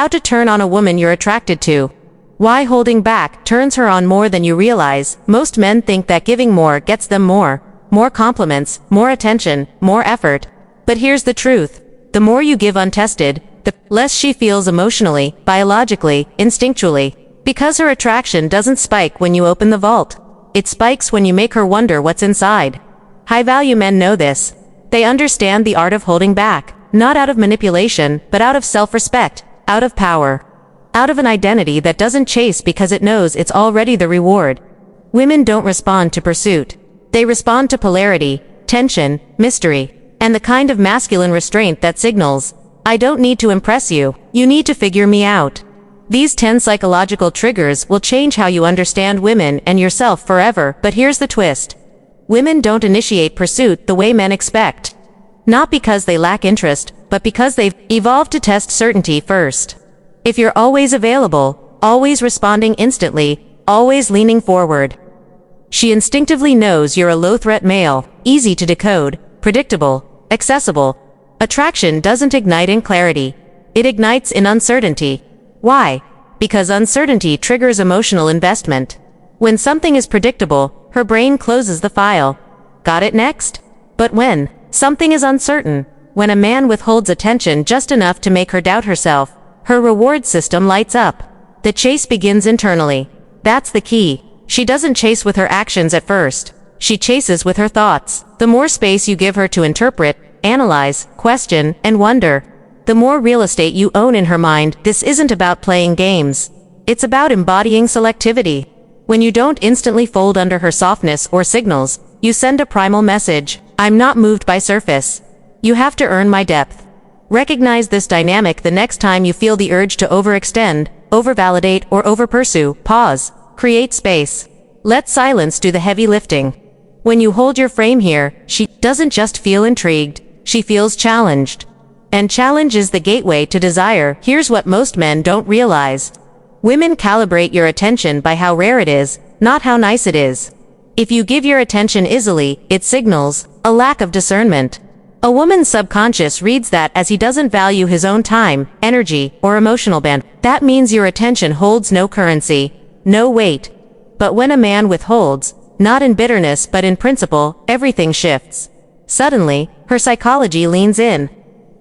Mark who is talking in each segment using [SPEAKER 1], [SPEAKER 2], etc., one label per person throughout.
[SPEAKER 1] How to turn on a woman you're attracted to. Why holding back turns her on more than you realize. Most men think that giving more gets them more. More compliments, more attention, more effort. But here's the truth. The more you give untested, the less she feels emotionally, biologically, instinctually. Because her attraction doesn't spike when you open the vault. It spikes when you make her wonder what's inside. High-value men know this. They understand the art of holding back, not out of manipulation, but out of self-respect, out of power, out of an identity that doesn't chase because it knows it's already the reward. Women don't respond to pursuit. They respond to polarity, tension, mystery, and the kind of masculine restraint that signals, I don't need to impress you, you need to figure me out. These 10 psychological triggers will change how you understand women and yourself forever, but here's the twist. Women don't initiate pursuit the way men expect. Not because they lack interest, but because they've evolved to test certainty first. If you're always available, always responding instantly, always leaning forward, she instinctively knows you're a low-threat male, easy to decode, predictable, accessible. Attraction doesn't ignite in clarity. It ignites in uncertainty. Why? Because uncertainty triggers emotional investment. When something is predictable, her brain closes the file. Got it next? But when something is uncertain, when a man withholds attention just enough to make her doubt herself, her reward system lights up. The chase begins internally. That's the key. She doesn't chase with her actions at first. She chases with her thoughts. The more space you give her to interpret, analyze, question, and wonder, the more real estate you own in her mind. This isn't about playing games. It's about embodying selectivity. When you don't instantly fold under her softness or signals, you send a primal message. I'm not moved by surface. You have to earn my depth. Recognize this dynamic the next time you feel the urge to overextend, overvalidate, or overpursue. Pause. Create space. Let silence do the heavy lifting. When you hold your frame here, she doesn't just feel intrigued, she feels challenged. And challenge is the gateway to desire. Here's what most men don't realize. Women calibrate your attention by how rare it is, not how nice it is. If you give your attention easily, it signals a lack of discernment. A woman's subconscious reads that as he doesn't value his own time, energy, or emotional bandwidth. That means your attention holds no currency, no weight. But when a man withholds, not in bitterness but in principle, everything shifts. Suddenly, her psychology leans in.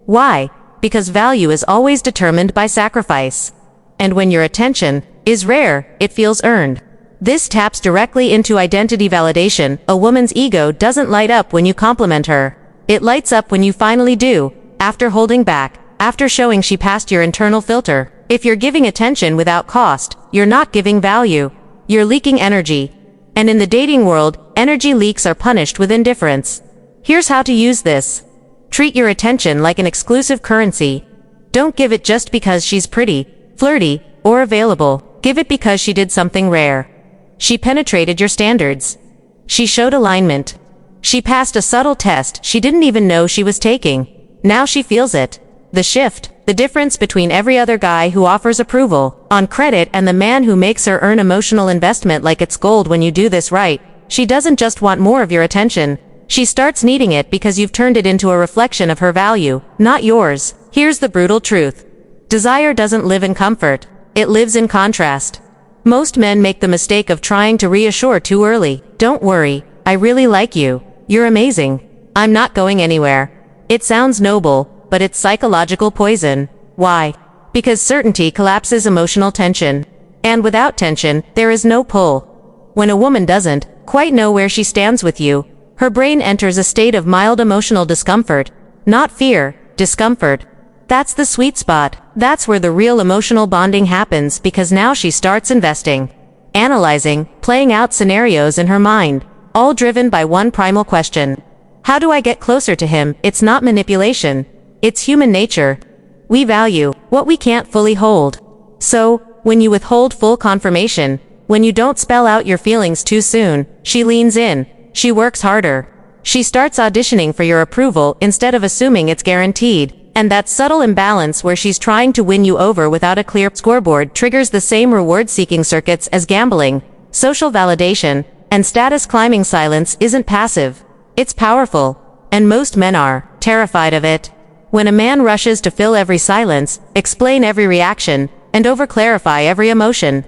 [SPEAKER 1] Why? Because value is always determined by sacrifice. And when your attention is rare, it feels earned. This taps directly into identity validation. A woman's ego doesn't light up when you compliment her. It lights up when you finally do, after holding back, after showing she passed your internal filter. If you're giving attention without cost, you're not giving value. You're leaking energy. And in the dating world, energy leaks are punished with indifference. Here's how to use this. Treat your attention like an exclusive currency. Don't give it just because she's pretty, flirty, or available. Give it because she did something rare. She penetrated your standards. She showed alignment. She passed a subtle test she didn't even know she was taking. Now she feels it. The shift, the difference between every other guy who offers approval on credit and the man who makes her earn emotional investment like it's gold. When you do this right, she doesn't just want more of your attention. She starts needing it because you've turned it into a reflection of her value, not yours. Here's the brutal truth. Desire doesn't live in comfort. It lives in contrast. Most men make the mistake of trying to reassure too early. Don't worry, I really like you. You're amazing. I'm not going anywhere. It sounds noble, but it's psychological poison. Why? Because certainty collapses emotional tension. And without tension, there is no pull. When a woman doesn't quite know where she stands with you, her brain enters a state of mild emotional discomfort. Not fear, discomfort. That's the sweet spot. That's where the real emotional bonding happens, because now she starts investing, analyzing, playing out scenarios in her mind, all driven by one primal question. How do I get closer to him? It's not manipulation. It's human nature. We value what we can't fully hold. So, when you withhold full confirmation, when you don't spell out your feelings too soon, she leans in. She works harder. She starts auditioning for your approval instead of assuming it's guaranteed. And that subtle imbalance where she's trying to win you over without a clear scoreboard triggers the same reward-seeking circuits as gambling, social validation, and status climbing. Silence isn't passive. It's powerful. And most men are terrified of it. When a man rushes to fill every silence, explain every reaction, and overclarify every emotion,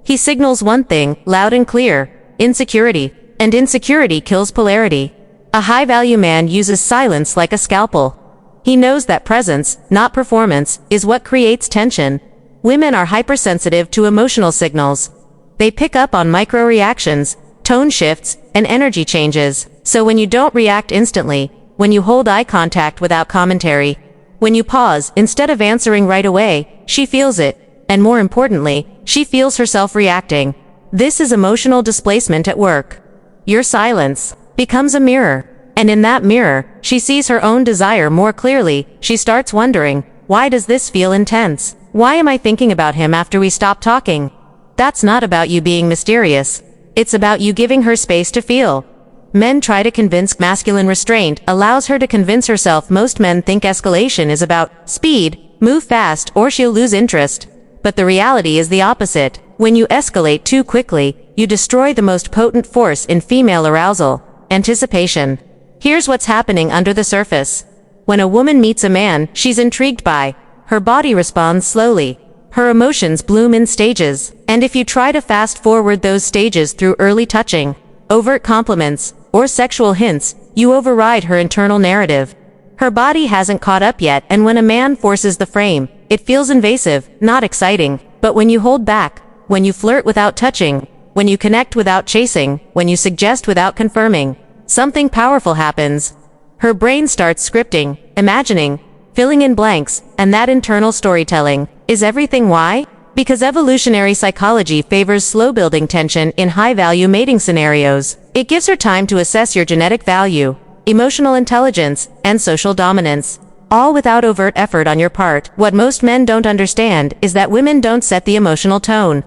[SPEAKER 1] he signals one thing, loud and clear: insecurity. And insecurity kills polarity. A high-value man uses silence like a scalpel. He knows that presence, not performance, is what creates tension. Women are hypersensitive to emotional signals. They pick up on micro-reactions, tone shifts, and energy changes. So when you don't react instantly, when you hold eye contact without commentary, when you pause instead of answering right away, she feels it. And more importantly, she feels herself reacting. This is emotional displacement at work. Your silence becomes a mirror. And in that mirror, she sees her own desire more clearly. She starts wondering, why does this feel intense? Why am I thinking about him after we stop talking? That's not about you being mysterious. It's about you giving her space to feel. Men try to convince masculine restraint allows her to convince herself. Most men think escalation is about speed, move fast, or she'll lose interest. But the reality is the opposite. When you escalate too quickly, you destroy the most potent force in female arousal: anticipation. Here's what's happening under the surface. When a woman meets a man she's intrigued by, her body responds slowly. Her emotions bloom in stages. And if you try to fast forward those stages through early touching, overt compliments, or sexual hints, you override her internal narrative. Her body hasn't caught up yet, and when a man forces the frame, it feels invasive, not exciting. But when you hold back, when you flirt without touching, when you connect without chasing, when you suggest without confirming, something powerful happens. Her brain starts scripting, imagining, filling in blanks, and that internal storytelling is everything. Why? Because evolutionary psychology favors slow-building tension in high-value mating scenarios. It gives her time to assess your genetic value, emotional intelligence, and social dominance, all without overt effort on your part. What most men don't understand is that women don't set the emotional tone.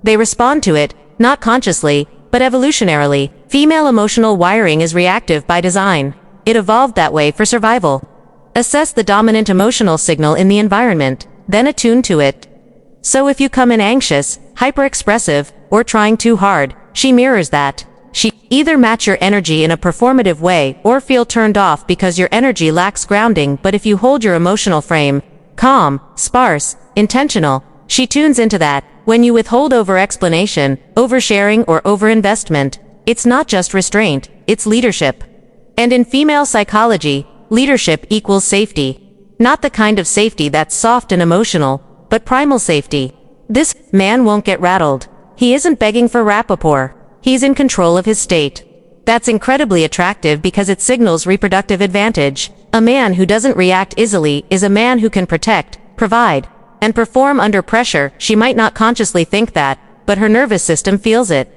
[SPEAKER 1] They respond to it, not consciously, but evolutionarily. Female emotional wiring is reactive by design. It evolved that way for survival. Assess the dominant emotional signal in the environment, then attune to it. So if you come in anxious, hyper-expressive, or trying too hard, she mirrors that. She either match your energy in a performative way or feel turned off because your energy lacks grounding. But if you hold your emotional frame calm, sparse, intentional, she tunes into that. When you withhold over-explanation, oversharing, or over-investment, it's not just restraint, it's leadership. And in female psychology, leadership equals safety. Not the kind of safety that's soft and emotional, but primal safety. This man won't get rattled. He isn't begging for rapport. He's in control of his state. That's incredibly attractive because it signals reproductive advantage. A man who doesn't react easily is a man who can protect, provide, and perform under pressure. She might not consciously think that, but her nervous system feels it.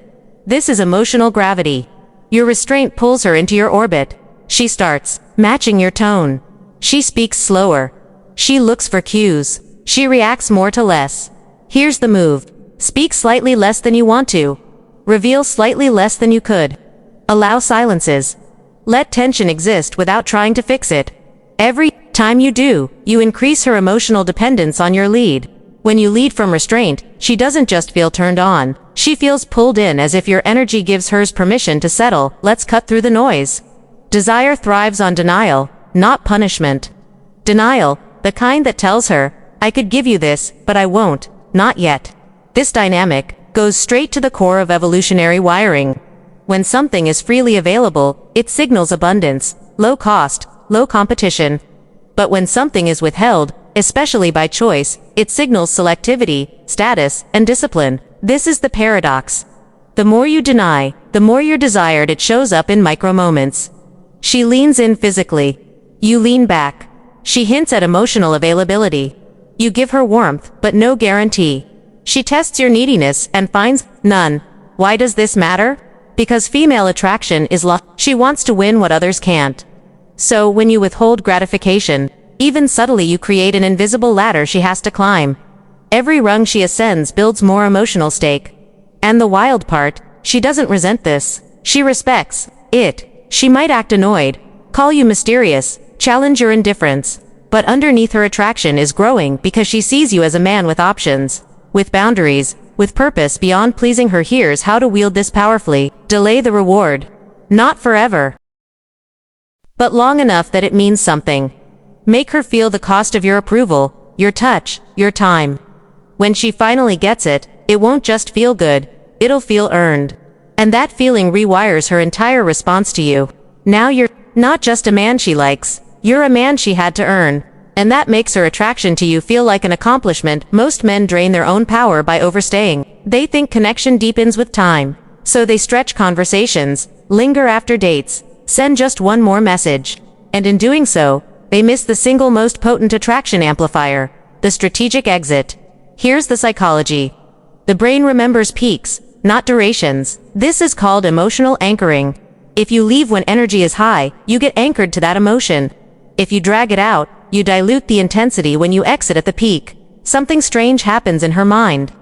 [SPEAKER 1] This is emotional gravity. Your restraint pulls her into your orbit. She starts matching your tone. She speaks slower. She looks for cues. She reacts more to less. Here's the move. Speak slightly less than you want to. Reveal slightly less than you could. Allow silences. Let tension exist without trying to fix it. Every time you do, you increase her emotional dependence on your lead. When you lead from restraint, she doesn't just feel turned on. She feels pulled in, as if your energy gives hers permission to settle. Let's cut through the noise. Desire thrives on denial, not punishment. Denial, the kind that tells her, I could give you this, but I won't, not yet. This dynamic goes straight to the core of evolutionary wiring. When something is freely available, it signals abundance, low cost, low competition. But when something is withheld, especially by choice, it signals selectivity, status, and discipline. This is the paradox. The more you deny, the more you're desired. It shows up in micro moments. She leans in physically. You lean back. She hints at emotional availability. You give her warmth, but no guarantee. She tests your neediness and finds none. Why does this matter? Because female attraction is lost. She wants to win what others can't. So when you withhold gratification, even subtly, you create an invisible ladder she has to climb. Every rung she ascends builds more emotional stake. And the wild part, she doesn't resent this. She respects it. She might act annoyed, call you mysterious, challenge your indifference. But underneath, her attraction is growing because she sees you as a man with options, with boundaries, with purpose beyond pleasing her. Here's how to wield this powerfully. Delay the reward. Not forever, but long enough that it means something. Make her feel the cost of your approval, your touch, your time. When she finally gets it, it won't just feel good, it'll feel earned. And that feeling rewires her entire response to you. Now you're not just a man she likes, you're a man she had to earn. And that makes her attraction to you feel like an accomplishment. Most men drain their own power by overstaying. They think connection deepens with time. So they stretch conversations, linger after dates, send just one more message. And in doing so, they miss the single most potent attraction amplifier, the strategic exit. Here's the psychology. The brain remembers peaks, not durations. This is called emotional anchoring. If you leave when energy is high, you get anchored to that emotion. If you drag it out, you dilute the intensity. When you exit at the peak, something strange happens in her mind.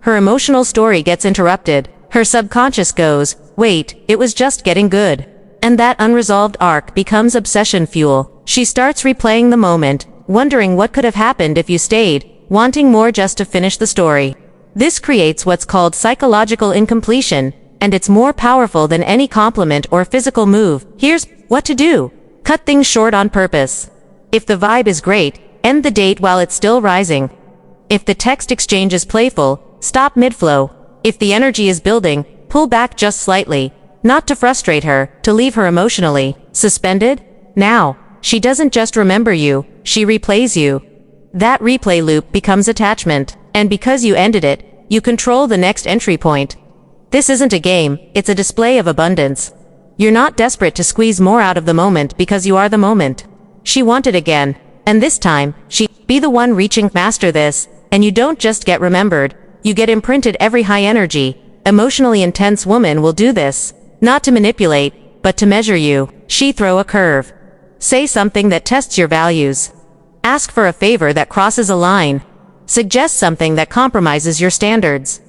[SPEAKER 1] Her emotional story gets interrupted. Her subconscious goes, wait, it was just getting good. And that unresolved arc becomes obsession fuel. She starts replaying the moment, wondering what could have happened if you stayed, wanting more just to finish the story. This creates what's called psychological incompletion, and it's more powerful than any compliment or physical move. Here's what to do. Cut things short on purpose. If the vibe is great, end the date while it's still rising. If the text exchange is playful, stop mid-flow. If the energy is building, pull back just slightly. Not to frustrate her, to leave her emotionally suspended. Now, she doesn't just remember you, she replays you. That replay loop becomes attachment, and because you ended it, you control the next entry point. This isn't a game, it's a display of abundance. You're not desperate to squeeze more out of the moment because you are the moment. She wanted again, and this time, be the one reaching. Master this, and you don't just get remembered, you get imprinted. Every high-energy, emotionally intense woman will do this, not to manipulate, but to measure you. She throw a curve. Say something that tests your values. Ask for a favor that crosses a line. Suggest something that compromises your standards.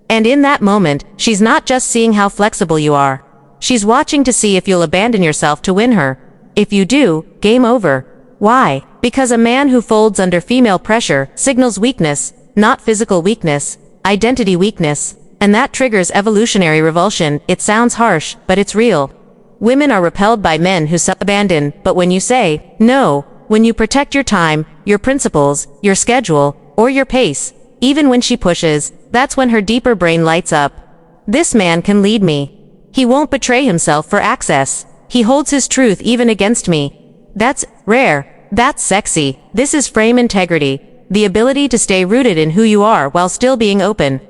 [SPEAKER 1] And in that moment, she's not just seeing how flexible you are. She's watching to see if you'll abandon yourself to win her. If you do, game over. Why? Because a man who folds under female pressure signals weakness, not physical weakness, identity weakness. And that triggers evolutionary revulsion. It sounds harsh, but it's real. Women are repelled by men who abandon, but when you say, no, when you protect your time, your principles, your schedule, or your pace, even when she pushes, that's when her deeper brain lights up. This man can lead me. He won't betray himself for access. He holds his truth even against me. That's rare. That's sexy. This is frame integrity, the ability to stay rooted in who you are while still being open.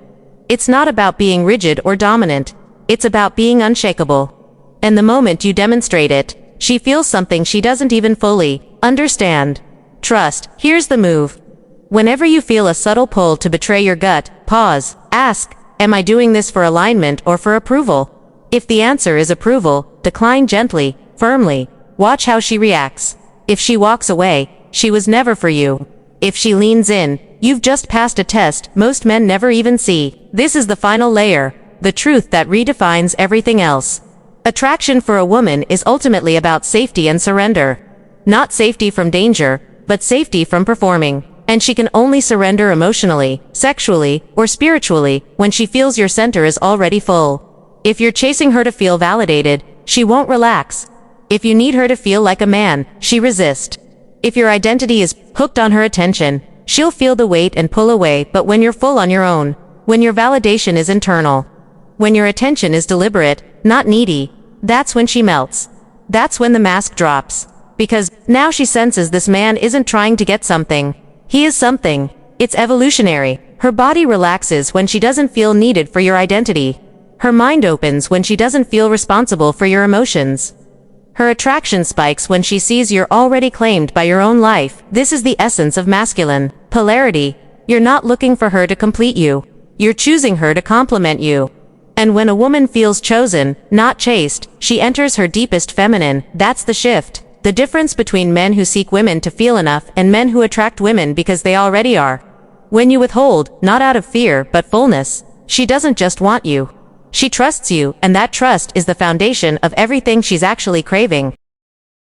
[SPEAKER 1] It's not about being rigid or dominant. It's about being unshakable. And the moment you demonstrate it, she feels something she doesn't even fully understand. Trust. Here's the move. Whenever you feel a subtle pull to betray your gut, pause. Ask, am I doing this for alignment or for approval? If the answer is approval, decline gently, firmly. Watch how she reacts. If she walks away, she was never for you. If she leans in, you've just passed a test most men never even see. This is the final layer, the truth that redefines everything else. Attraction for a woman is ultimately about safety and surrender. Not safety from danger, but safety from performing. And she can only surrender emotionally, sexually, or spiritually when she feels your center is already full. If you're chasing her to feel validated, she won't relax. If you need her to feel like a man, she resists. If your identity is hooked on her attention, she'll feel the weight and pull away. But when you're full on your own, when your validation is internal, when your attention is deliberate, not needy, that's when she melts. That's when the mask drops. Because now she senses this man isn't trying to get something. He is something. It's evolutionary. Her body relaxes when she doesn't feel needed for your identity. Her mind opens when she doesn't feel responsible for your emotions. Her attraction spikes when she sees you're already claimed by your own life. This is the essence of masculine polarity. You're not looking for her to complete you. You're choosing her to complement you. And when a woman feels chosen, not chased, she enters her deepest feminine. That's the shift. The difference between men who seek women to feel enough and men who attract women because they already are. When you withhold, not out of fear, but fullness, she doesn't just want you. She trusts you, and that trust is the foundation of everything she's actually craving.